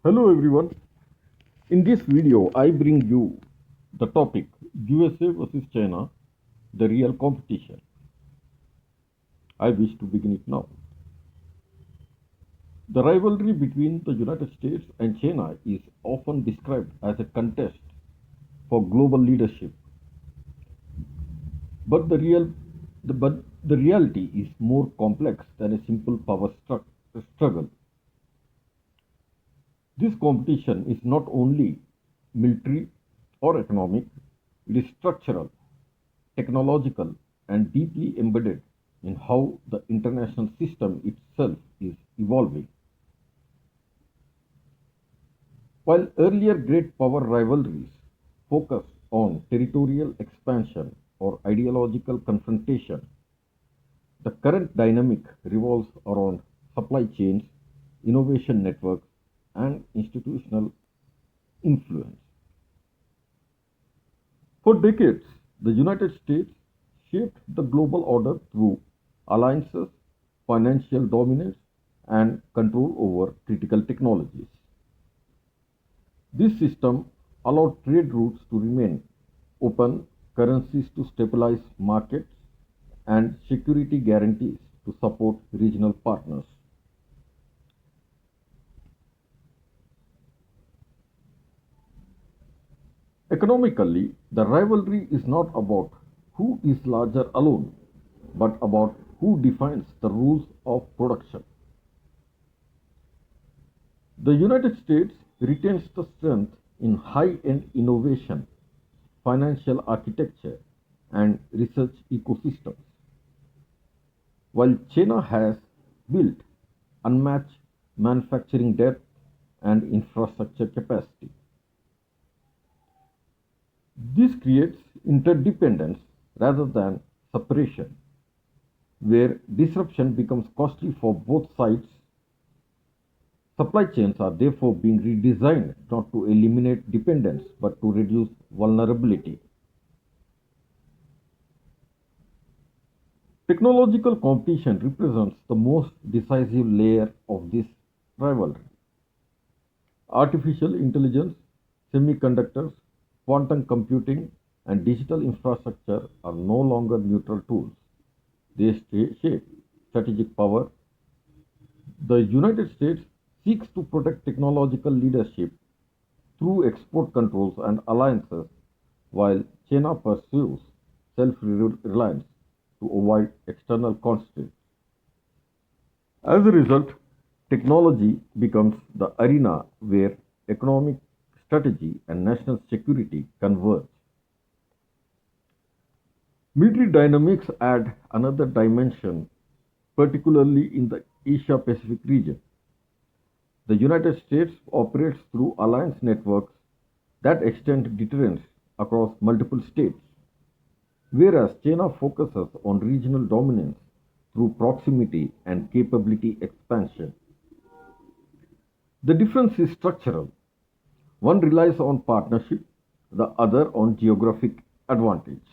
Hello everyone. In this video, I bring you the topic USA versus China, the real competition. I wish to begin it now. The rivalry between the United States and China is often described as a contest for global leadership, but the reality is more complex than a simple struggle. This competition is not only military or economic, it is structural, technological, and deeply embedded in how the international system itself is evolving. While earlier great power rivalries focused on territorial expansion or ideological confrontation, the current dynamic revolves around supply chains, innovation networks, and institutional influence. For decades, the United States shaped the global order through alliances, financial dominance, and control over critical technologies. This system allowed trade routes to remain open, currencies to stabilize markets, and security guarantees to support regional partners. Economically, the rivalry is not about who is larger alone, but about who defines the rules of production. The United States retains the strength in high end innovation, financial architecture, and research ecosystems, while China has built unmatched manufacturing depth and infrastructure capacity. This creates interdependence rather than separation, where disruption becomes costly for both sides. Supply chains are therefore being redesigned not to eliminate dependence but to reduce vulnerability. Technological competition represents the most decisive layer of this rivalry. Artificial intelligence, semiconductors, quantum computing, and digital infrastructure are no longer neutral tools. They shape strategic power. The United States seeks to protect technological leadership through export controls and alliances, while China pursues self reliance to avoid external constraints. As a result, technology becomes the arena where economic strategy and national security converge. Military dynamics add another dimension, particularly in the Asia Pacific region. The United States operates through alliance networks that extend deterrence across multiple states, whereas China focuses on regional dominance through proximity and capability expansion. The difference is structural. One relies on partnership, the other on geographic advantage.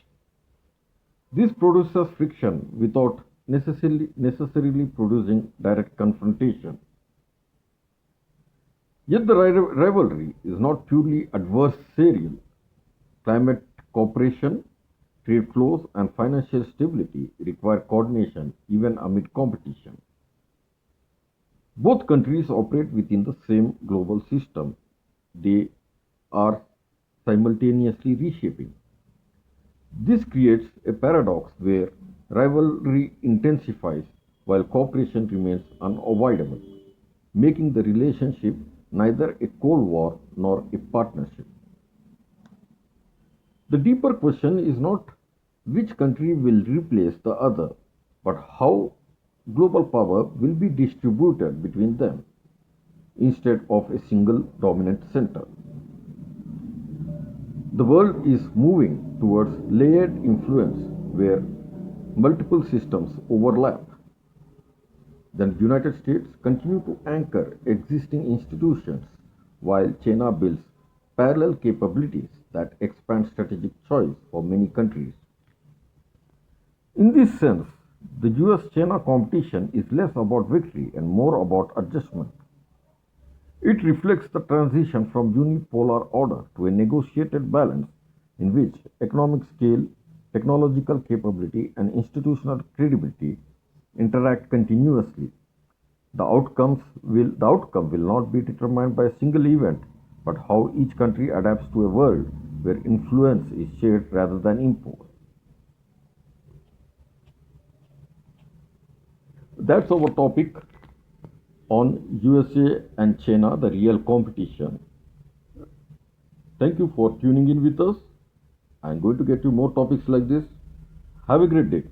This produces friction without necessarily producing direct confrontation. Yet the rivalry is not purely adversarial. Climate cooperation, trade flows, and financial stability require coordination even amid competition. Both countries operate within the same global system. They are simultaneously reshaping. This creates a paradox where rivalry intensifies while cooperation remains unavoidable, making the relationship neither a Cold War nor a partnership. The deeper question is not which country will replace the other, but how global power will be distributed between them instead of a single dominant center. The world is moving towards layered influence where multiple systems overlap. The United States continue to anchor existing institutions while China builds parallel capabilities that expand strategic choice for many countries. In this sense, the US China competition is less about victory and more about adjustment. It reflects the transition from unipolar order to a negotiated balance in which economic scale, technological capability, and institutional credibility interact continuously. The outcome will not be determined by a single event, but how each country adapts to a world where influence is shared rather than imposed. That's our topic on USA and China, the real competition. Thank you for tuning in with us. I'm going to get you more topics like this. Have a great day.